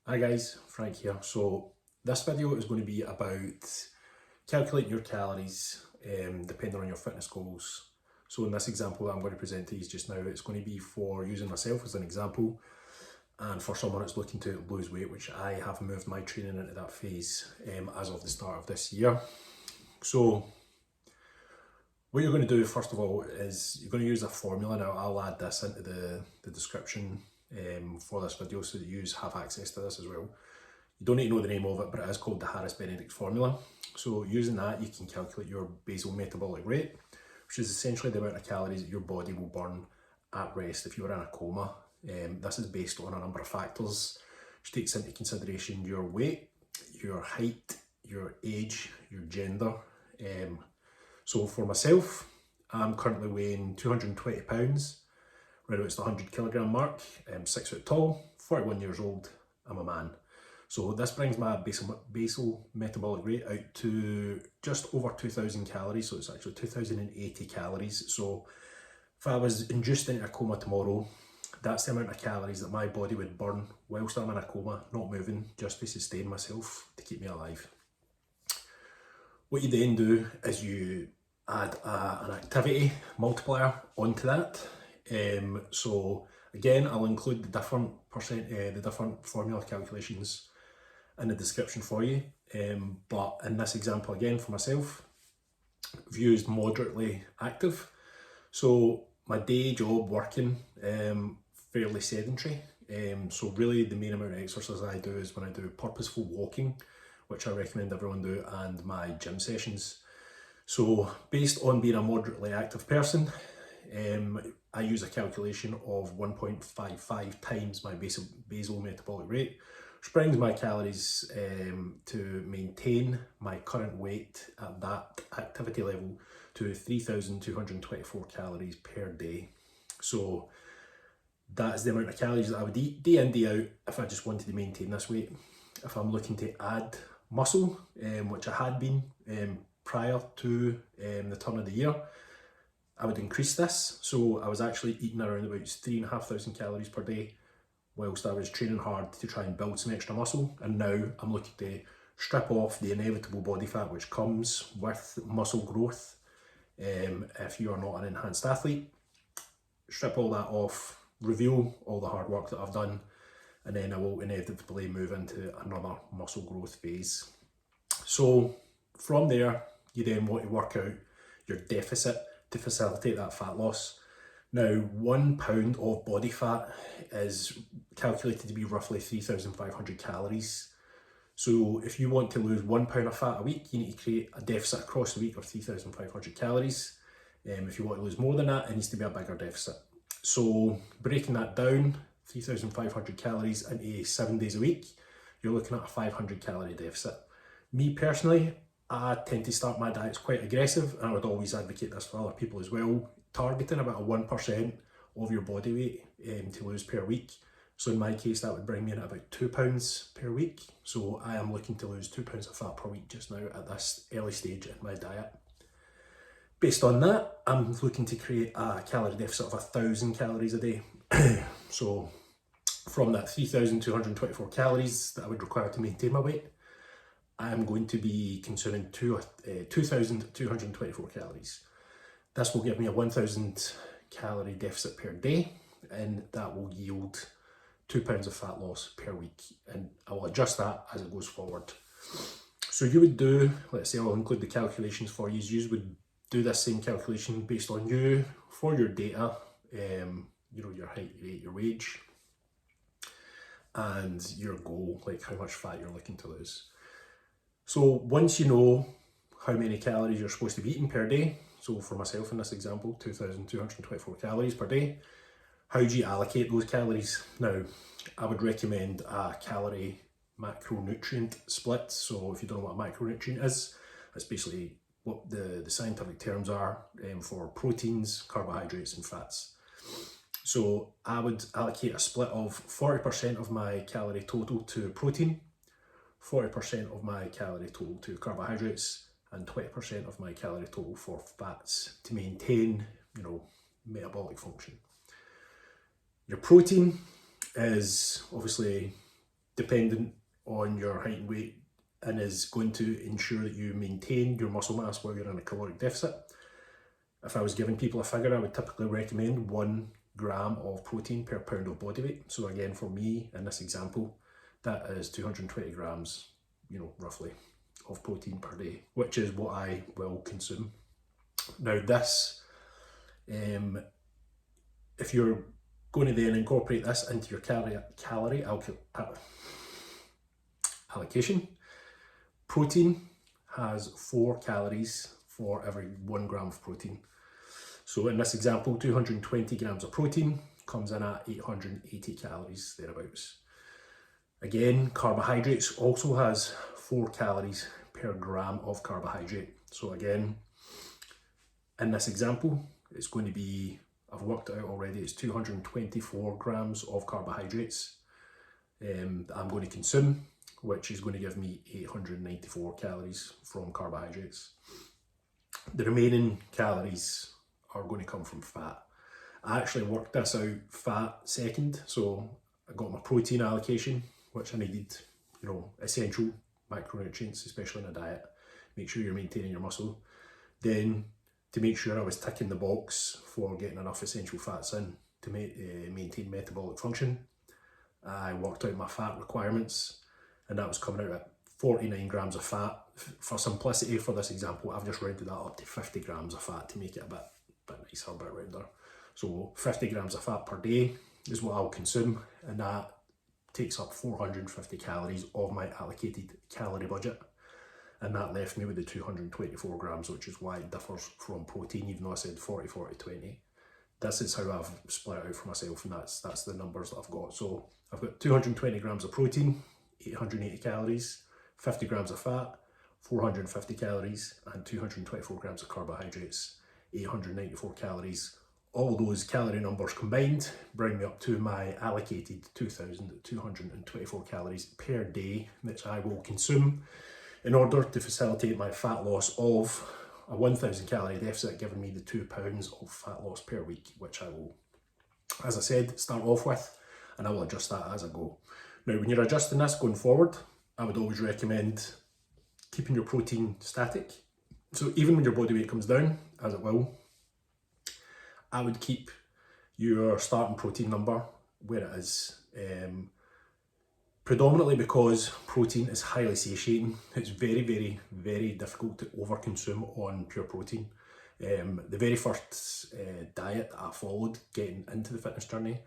Hi guys, Frank here. So this video is going to be about calculating your calories depending on your fitness goals. So in this example that I'm going to present to you just now, it's going to be for using myself as an example and for someone that's looking to lose weight, which I have moved my training into that phase as of the start of this year. So what you're going to do first of all is you're going to use a formula. Now I'll add this into the description for this video so that you have access to this as well. You don't need to know the name of it, but it is called the Harris-Benedict formula. So using that, you can calculate your basal metabolic rate, which is essentially the amount of calories that your body will burn at rest if you were in a coma. This is based on a number of factors, which takes into consideration your weight, your height, your age, your gender. So for myself, I'm currently weighing 220 pounds, right about the 100 kilogram mark. I'm 6 foot tall, 41 years old, I'm a man. So this brings my basal metabolic rate out to just over 2,000 calories, so it's actually 2,080 calories. So if I was induced into a coma tomorrow, that's the amount of calories that my body would burn whilst I'm in a coma, not moving, just to sustain myself, to keep me alive. What you then do is you add an activity multiplier onto that. So again, I'll include the different formula calculations in the description for you. But in this example again for myself, I've used moderately active. So my day job working, fairly sedentary. So really the main amount of exercise I do is when I do purposeful walking, which I recommend everyone do, and my gym sessions. So based on being a moderately active person, I use a calculation of 1.55 times my basal metabolic rate, which brings my calories to maintain my current weight at that activity level to 3,224 calories per day. So that's the amount of calories that I would eat day in, day out if I just wanted to maintain this weight. If I'm looking to add muscle, which I had been prior to the turn of the year, I would increase this. So I was actually eating around about 3,500 calories per day whilst I was training hard to try and build some extra muscle. And now I'm looking to strip off the inevitable body fat which comes with muscle growth. If you are not an enhanced athlete, strip all that off, reveal all the hard work that I've done, and then I will inevitably move into another muscle growth phase. So from there, you then want to work out your deficit to facilitate that fat loss. Now, 1 pound of body fat is calculated to be roughly 3,500 calories. So if you want to lose 1 pound of fat a week, you need to create a deficit across the week of 3,500 calories. If you want to lose more than that, it needs to be a bigger deficit. So breaking that down, 3,500 calories into 7 days a week, you're looking at a 500 calorie deficit. Me personally, I tend to start my diets quite aggressive, and I would always advocate this for other people as well, targeting about a 1% of your body weight to lose per week. So in my case, that would bring me in at about 2 pounds per week. So I am looking to lose 2 pounds of fat per week just now at this early stage in my diet. Based on that, I'm looking to create a calorie deficit of 1,000 calories a day. So from that 3,224 calories that I would require to maintain my weight, I am going to be consuming 2,224 calories. This will give me a 1,000 calorie deficit per day, and that will yield 2 pounds of fat loss per week. And I will adjust that as it goes forward. So you would do, let's say I'll include the calculations for you. You would do this same calculation based on you for your data, your height, your weight, your wage, and your goal, like how much fat you're looking to lose. So once you know how many calories you're supposed to be eating per day, so for myself in this example, 2,224 calories per day, how do you allocate those calories? Now, I would recommend a calorie macronutrient split. So if you don't know what a macronutrient is, that's basically what the scientific terms are for proteins, carbohydrates and fats. So I would allocate a split of 40% of my calorie total to protein, 40% of my calorie total to carbohydrates, and 20% of my calorie total for fats to maintain, metabolic function. Your protein is obviously dependent on your height and weight, and is going to ensure that you maintain your muscle mass while you're in a caloric deficit. If I was giving people a figure, I would typically recommend 1 gram of protein per pound of body weight. So again, for me in this example, that is 220 grams, roughly, of protein per day, which is what I will consume. Now this, if you're going to then incorporate this into your calorie allocation, protein has 4 calories for every 1 gram of protein. So in this example, 220 grams of protein comes in at 880 calories, thereabouts. Again, carbohydrates also has 4 calories per gram of carbohydrate. So again, in this example, it's going to be, I've worked it out already, it's 224 grams of carbohydrates that I'm going to consume, which is going to give me 894 calories from carbohydrates. The remaining calories are going to come from fat. I actually worked this out fat second, so I got my protein allocation, which I needed, essential macronutrients, especially in a diet. Make sure you're maintaining your muscle. Then, to make sure I was ticking the box for getting enough essential fats in to maintain metabolic function, I worked out my fat requirements, and that was coming out at 49 grams of fat. For simplicity, for this example, I've just rounded that up to 50 grams of fat to make it a bit nicer, a bit rounder. So 50 grams of fat per day is what I'll consume, and that takes up 450 calories of my allocated calorie budget. And that left me with the 224 grams, which is why it differs from protein, even though I said 40, 40, 20. This is how I've split it out for myself, and that's the numbers that I've got. So I've got 220 grams of protein, 880 calories, 50 grams of fat, 450 calories, and 224 grams of carbohydrates, 894 calories. All those calorie numbers combined bring me up to my allocated 2,224 calories per day, which I will consume in order to facilitate my fat loss of a 1,000 calorie deficit, giving me the 2 pounds of fat loss per week, which I will, as I said, start off with, and I will adjust that as I go. Now, when you're adjusting this going forward, I would always recommend keeping your protein static. So even when your body weight comes down, as it will, I would keep your starting protein number where it is. Predominantly because protein is highly satiating. It's very, very, very difficult to overconsume on pure protein. The very first diet that I followed getting into the fitness journey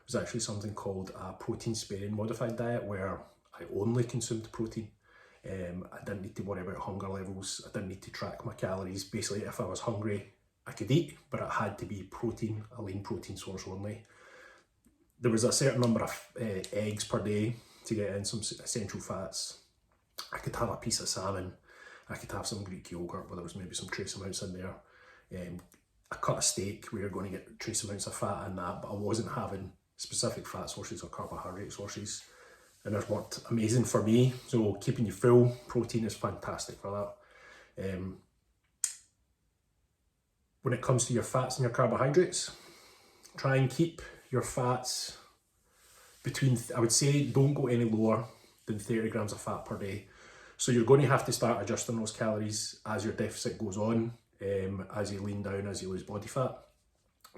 was actually something called a protein sparing modified diet, where I only consumed protein. I didn't need to worry about hunger levels. I didn't need to track my calories. Basically, if I was hungry, I could eat, but it had to be protein, a lean protein source only. There was a certain number of eggs per day to get in some essential fats. I could have a piece of salmon. I could have some Greek yogurt where there was maybe some trace amounts in there. A cut of steak where you're going to get trace amounts of fat in that, but I wasn't having specific fat sources or carbohydrate sources. And it's worked amazing for me. So keeping you full, protein is fantastic for that. When it comes to your fats and your carbohydrates, try and keep your fats between, I would say, don't go any lower than 30 grams of fat per day. So you're going to have to start adjusting those calories as your deficit goes on, as you lean down, as you lose body fat.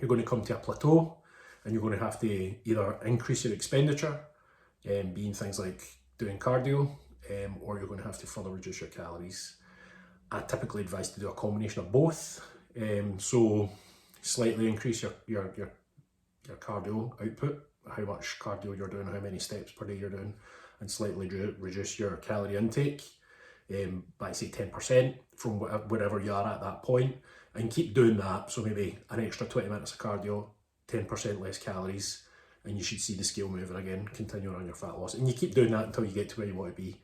You're going to come to a plateau, and you're going to have to either increase your expenditure, being things like doing cardio, or you're going to have to further reduce your calories. I typically advise to do a combination of both. So slightly increase your cardio output, how much cardio you're doing, how many steps per day you're doing, and slightly reduce your calorie intake by say 10% from wherever you are at that point, and keep doing that. So maybe an extra 20 minutes of cardio, 10% less calories, and you should see the scale moving again, continuing on your fat loss. And you keep doing that until you get to where you want to be.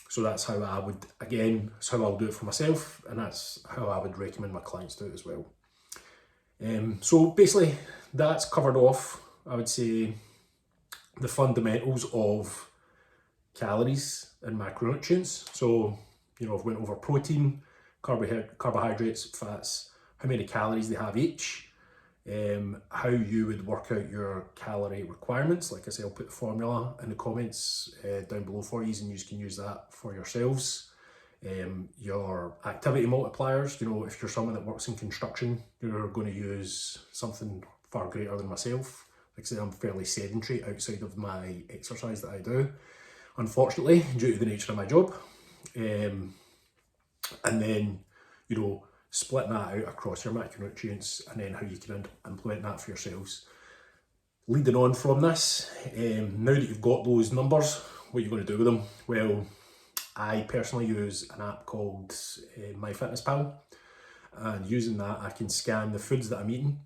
So that's how I would, again, that's how I'll do it for myself, and that's how I would recommend my clients do it as well. So basically that's covered off, I would say, the fundamentals of calories and macronutrients. So, I've went over protein, carbohydrates, fats, how many calories they have each. how you would work out your calorie requirements. Like I say, I'll put the formula in the comments down below for you, and you can use that for yourselves. Your activity multipliers, you know, if you're someone that works in construction, you're going to use something far greater than myself. Like I say, I'm fairly sedentary outside of my exercise that I do, unfortunately, due to the nature of my job. And then, you know, split that out across your macronutrients, and then how you can implement that for yourselves. Leading on from this, now that you've got those numbers, what are you going to do with them? Well, I personally use an app called MyFitnessPal, and using that I can scan the foods that I'm eating,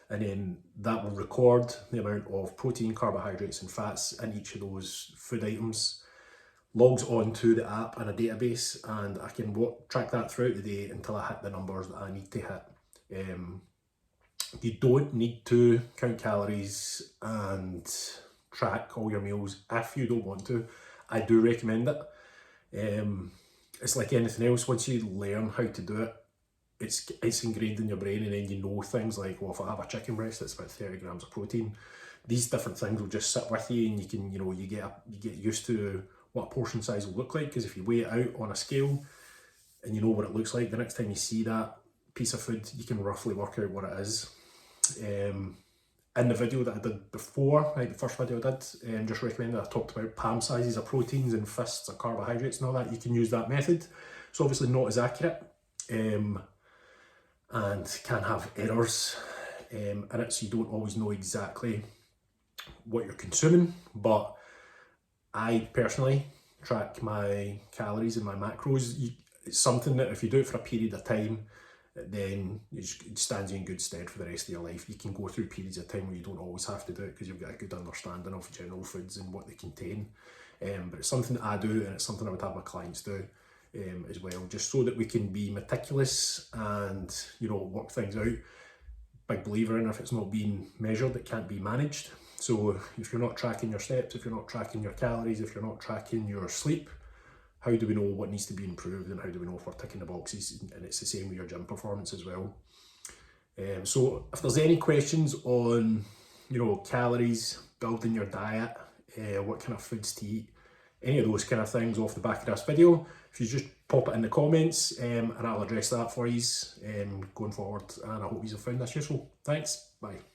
and then that will record the amount of protein, carbohydrates and fats in each of those food items, logs onto the app and a database, and I can track that throughout the day until I hit the numbers that I need to hit. You don't need to count calories and track all your meals if you don't want to. I do recommend it. It's like anything else, once you learn how to do it, it's ingrained in your brain, and then you know things like, well, if I have a chicken breast, it's about 30 grams of protein. These different things will just sit with you, and you can, you know, you get used to what a portion size will look like, because if you weigh it out on a scale and you know what it looks like, the next time you see that piece of food, you can roughly work out what it is. In the video that I did before, like the first video I did, just recommended, I talked about palm sizes of proteins and fists of carbohydrates and all that. You can use that method. It's obviously not as accurate, and can have errors in it, so you don't always know exactly what you're consuming. But I personally track my calories and my macros. It's something that if you do it for a period of time, then it stands you in good stead for the rest of your life. You can go through periods of time where you don't always have to do it, because you've got a good understanding of general foods and what they contain. But it's something that I do, and it's something I would have my clients do as well, just so that we can be meticulous and, you know, work things out. Big believer in, if it's not being measured, it can't be managed. So if you're not tracking your steps, if you're not tracking your calories, if you're not tracking your sleep, how do we know what needs to be improved, and how do we know if we're ticking the boxes? And it's the same with your gym performance as well. So if there's any questions on, you know, calories, building your diet, what kind of foods to eat, any of those kind of things off the back of this video, if you just pop it in the comments, and I'll address that for you going forward. And I hope you have found this useful. Thanks, bye.